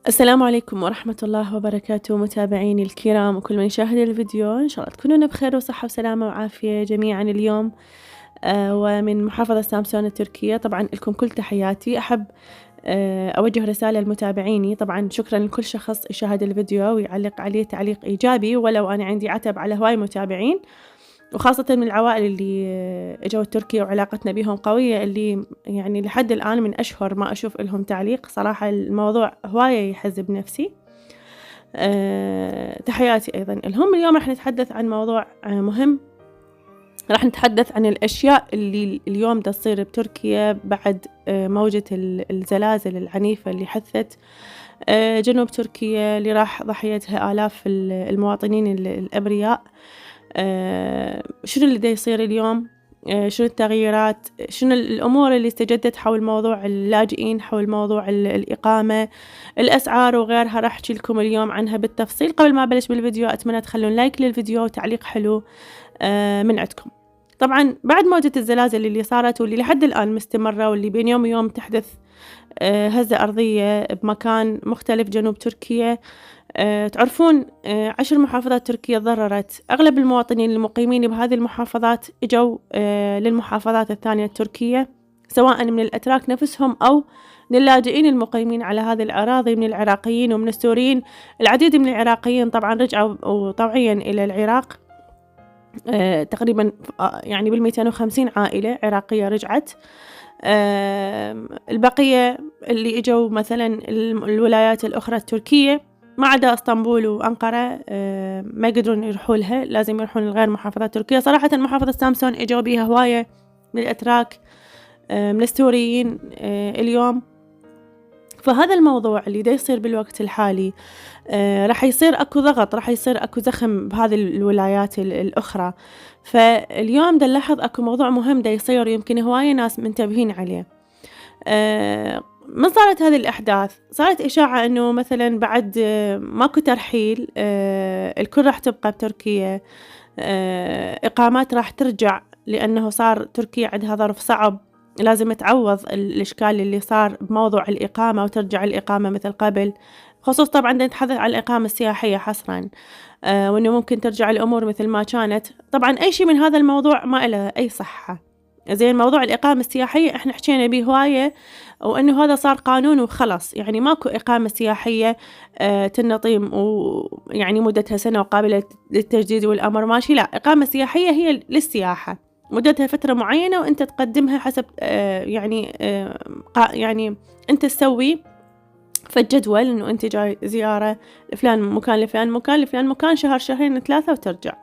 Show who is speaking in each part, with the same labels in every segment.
Speaker 1: السلام عليكم ورحمة الله وبركاته متابعيني الكرام وكل من يشاهد الفيديو، إن شاء الله تكونون بخير وصحة وسلامة وعافية جميعا اليوم. ومن محافظة سامسون التركية، طبعا لكم كل تحياتي. أحب أوجه رسالة لمتابعيني. طبعا شكرا لكل شخص يشاهد الفيديو ويعلق عليه تعليق إيجابي، ولو أنا عندي عتب على هواي متابعين، وخاصة من العوائل اللي اجوا تركيا وعلاقتنا بهم قوية، اللي يعني لحد الآن من أشهر ما أشوف لهم تعليق. صراحة الموضوع هواية يحزب نفسي. تحياتي أيضا لهم. اليوم راح نتحدث عن موضوع مهم. راح نتحدث عن الأشياء اللي اليوم تصير بتركيا بعد موجة الزلازل العنيفة اللي حثت جنوب تركيا، اللي راح ضحيتها آلاف المواطنين الأبرياء. شنو اللي دا يصير اليوم؟ شنو التغييرات؟ شنو الأمور اللي استجدت حول موضوع اللاجئين، حول موضوع الإقامة، الأسعار وغيرها؟ راح أحكي لكم اليوم عنها بالتفصيل. قبل ما أبلش بالفيديو أتمنى تخلون لايك للفيديو وتعليق حلو من عندكم. طبعا بعد موجة الزلازل اللي صارت واللي لحد الآن مستمرة، واللي بين يوم ويوم تحدث هزة أرضية بمكان مختلف جنوب تركيا. تعرفون 10 محافظات تركية تضررت. أغلب المواطنين المقيمين بهذه المحافظات إجوا للمحافظات الثانية التركية، سواء من الأتراك نفسهم أو من اللاجئين المقيمين على هذه الأراضي، من العراقيين ومن السوريين. العديد من العراقيين طبعا رجعوا طوعيا إلى العراق. تقريبا يعني بال250 عائلة عراقية رجعت. البقية اللي إجوا مثلا الولايات الأخرى التركية ما عدا اسطنبول وأنقرة ما يقدرون يروحوا لها، لازم يروحون لغير محافظات تركيا. صراحة محافظة سامسون إجوا بيها هواية من الأتراك، من السوريين اليوم. فهذا الموضوع اللي دا يصير بالوقت الحالي، راح يصير أكو ضغط، راح يصير أكو زخم بهذه الولايات الأخرى. فاليوم دا نلاحظ أكو موضوع مهم دا يصير، يمكن هواية ناس منتبهين عليه. ما صارت هذه الأحداث؟ صارت إشاعة أنه مثلا بعد ماكو ترحيل، الكل راح تبقى بتركيا، إقامات راح ترجع، لأنه صار تركيا عندها ظرف صعب، لازم تعوض الإشكال اللي صار بموضوع الإقامة وترجع الإقامة مثل قبل. خصوص طبعا نتحدث عن الإقامة السياحية حصرا، وأنه ممكن ترجع الأمور مثل ما كانت. طبعا أي شيء من هذا الموضوع ما له أي صحة. زين، موضوع الإقامة السياحية إحنا حكينا به هواية، وأنه هذا صار قانون وخلص، يعني ماكو إقامة سياحية تنطيم ويعني مدتها سنة وقابلة للتجديد والأمر ماشي. لا، إقامة سياحية هي للسياحة، مدتها فترة معينة وأنت تقدمها حسب يعني أنت تسوي فالجدول إنه أنت جاي زيارة لفلان مكان لفلان مكان لفلان مكان، شهر شهرين 3 وترجع.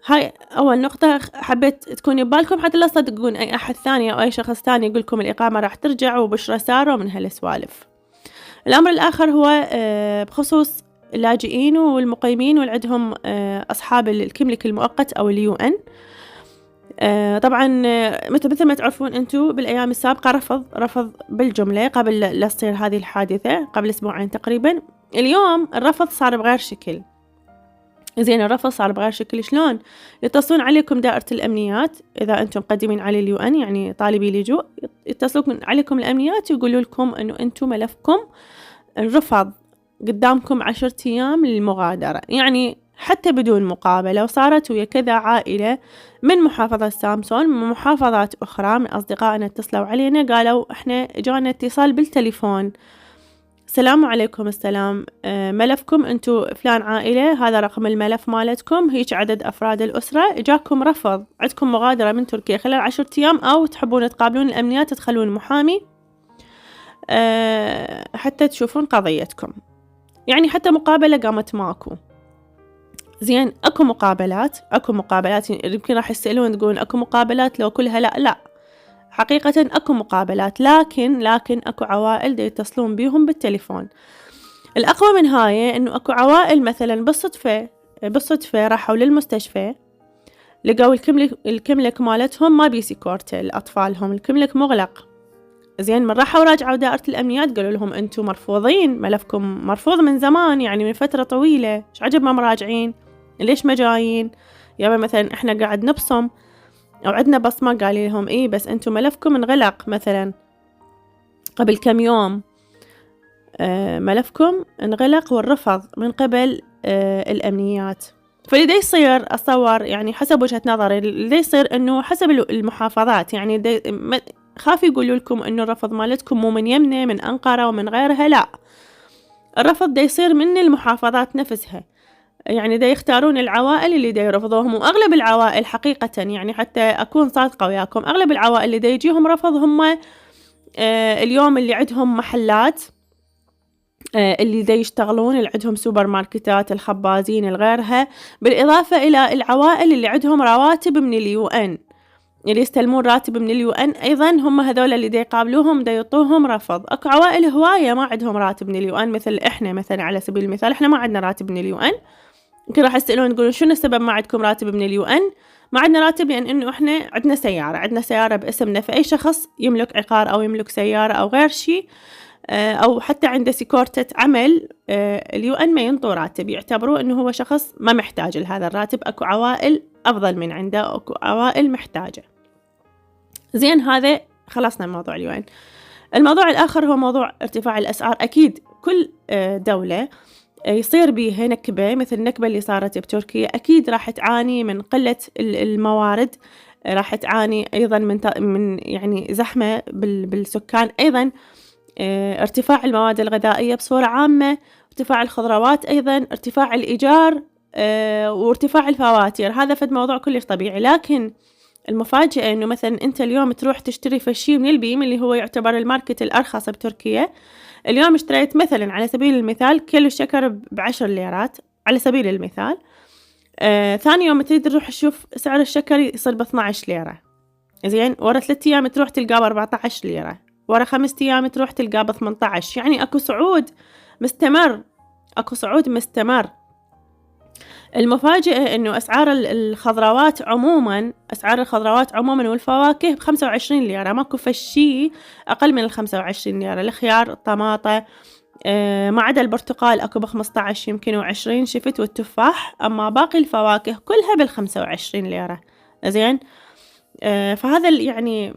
Speaker 1: هاي أول نقطة حبيت تكوني ببالكم، حتى لا تصدقون أي أحد ثاني أو أي شخص ثاني يقولكم الإقامة راح ترجع وبشرة سارة ومن هالسوالف. الأمر الآخر هو بخصوص اللاجئين والمقيمين والعندهم أصحاب الكملك المؤقت أو UN. طبعا مثل ما تعرفون أنتم بالأيام السابقة رفض بالجملة قبل لا تصير هذه الحادثة، قبل أسبوعين تقريبا. اليوم الرفض صار بغير شكل. زين، الرفض صار بغير شكل. شلون؟ يتصلون عليكم دائرة الأمنيات إذا أنتم مقدمين على UN، يعني طالبي لجوء، يتصلون عليكم الأمنيات ويقولوا لكم أنه أنتم ملفكم رفض، قدامكم 10 أيام للمغادرة. يعني حتى بدون مقابلة. وصارت ويا كذا عائلة من محافظة سامسون، من محافظات أخرى، من أصدقائنا اتصلوا علينا قالوا إحنا جانا اتصال بالتليفون، السلام عليكم، السلام، ملفكم أنتو فلان عائلة، هذا رقم الملف مالتكم، هيك عدد أفراد الأسرة، جاكم رفض، عندكم مغادرة من تركيا خلال 10 أيام، أو تحبون تقابلون الأمنيات تدخلون محامي حتى تشوفون قضيتكم. يعني حتى مقابلة قامت ماكو. زين، أكو مقابلات يمكن راح يسألون تقولون أكو مقابلات لو كلها لا حقيقة أكو مقابلات، لكن أكو عوائل دي يتصلون بيهم بالتليفون. الأقوى من هاي إنه أكو عوائل مثلا بالصدفة راحوا للمستشفى، لقوا الكملك مالتهم ما بي سيكورته لأطفالهم، الكملك مغلق. زين، من راحوا راجعوا دائرة الأمنيات قالوا لهم أنتم مرفوضين، ملفكم مرفوض من زمان، يعني من فترة طويلة، إيش عجب ما مراجعين، ليش ما جايين؟ يابا مثلا إحنا قاعد نبصم أو عندنا بصمة. قال لهم إيه بس أنتم ملفكم انغلق مثلا قبل كم يوم. ملفكم انغلق والرفض من قبل الأمنيات. فاللي دا يصير أتصور يعني حسب وجهة نظري اللي دا يصير إنه حسب المحافظات، يعني خاف يقولوا لكم إنه الرفض مالتكم مو من يمنة من أنقرة ومن غيرها، لا، الرفض دا يصير من المحافظات نفسها. يعني دا يختارون العوائل اللي دا يرفضوهم، وأغلب العوائل حقيقة يعني حتى أكون صادقة وياكم، أغلب العوائل اللي دا يجيهم رفض هم اليوم اللي عندهم محلات، اللي دا يشتغلون، اللي عندهم سوبر ماركتات، الخبازين، الغيرها، بالإضافة إلى العوائل اللي عندهم رواتب من اليو إن، اللي يستلمون راتب من اليو إن أيضا هم هذول اللي دا يقابلوهم دا يعطوهم رفض. أكو عوائل هواية ما عندهم راتب من اليو إن، مثل إحنا مثلا على سبيل المثال إحنا ما عندنا راتب من اليو إن. يمكن راح يسألون تقولون شنو السبب ما عندكم راتب من اليو إن؟ ما عندنا راتب لأن إنه إحنا عندنا سيارة باسمنا، فأي شخص يملك عقار أو يملك سيارة أو غير شيء أو حتى عنده سكورتة عمل، اليو إن ما ينطوا راتب، يعتبروه إنه هو شخص ما محتاج لهذا الراتب. أكو عوائل أفضل من عنده، أكو عوائل محتاجة. زين، هذا خلصنا من موضوع اليو إن. الموضوع الآخر هو موضوع ارتفاع الأسعار. أكيد كل دولة يصير بيها نكبة مثل النكبة اللي صارت بتركيا، أكيد راح تعاني من قلة الموارد، راح تعاني أيضا من يعني زحمة بالسكان، أيضا ارتفاع المواد الغذائية بصورة عامة، ارتفاع الخضروات، أيضا ارتفاع الإيجار وارتفاع الفواتير. هذا فد موضوع كلش طبيعي. لكن المفاجأة إنه مثلا أنت اليوم تروح تشتري فشي من البيم اللي هو يعتبر الماركت الأرخص بتركيا، اليوم اشتريت مثلا على سبيل المثال كيلو شكر ب10 ليرات على سبيل المثال، ثاني يوم تريد تروح تشوف سعر الشكر يصير ب12 ليرة. زين، ورا 3 أيام تروح تلقاه ب14 ليرة، ورا 5 أيام تروح تلقاه ب18. يعني أكو صعود مستمر. المفاجأة إنه أسعار الخضروات عموما والفواكه ب25 ليرة، ماكو فشي أقل من 25 ليرة. الخيار، الطماطة، ما عدا البرتقال أكو ب15 يمكن و20 شفت، والتفاح، أما باقي الفواكه كلها بال25 ليرة. زين، فهذا يعني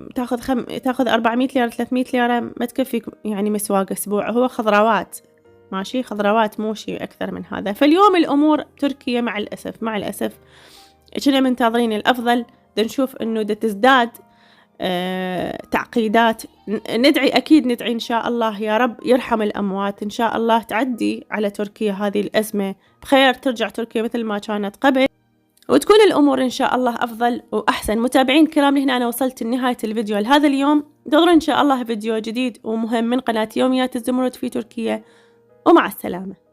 Speaker 1: تاخذ 400 ليرة 300 ليرة ما تكفيك يعني مسواق أسبوع. هو خضروات، ماشي، خضروات مو شيء أكثر من هذا. فاليوم الأمور تركيا مع الأسف كنا منتظرين الأفضل، نشوف إنه تزداد تعقيدات. ندعي إن شاء الله يا رب يرحم الأموات، إن شاء الله تعدي على تركيا هذه الأزمة بخير، ترجع تركيا مثل ما كانت قبل، وتكون الأمور إن شاء الله أفضل وأحسن. متابعين الكرام، لهنا أنا وصلت لنهاية الفيديو لهذا اليوم. انتظروا إن شاء الله فيديو جديد ومهم من قناة يوميات الزمرد في تركيا، ومع السلامة.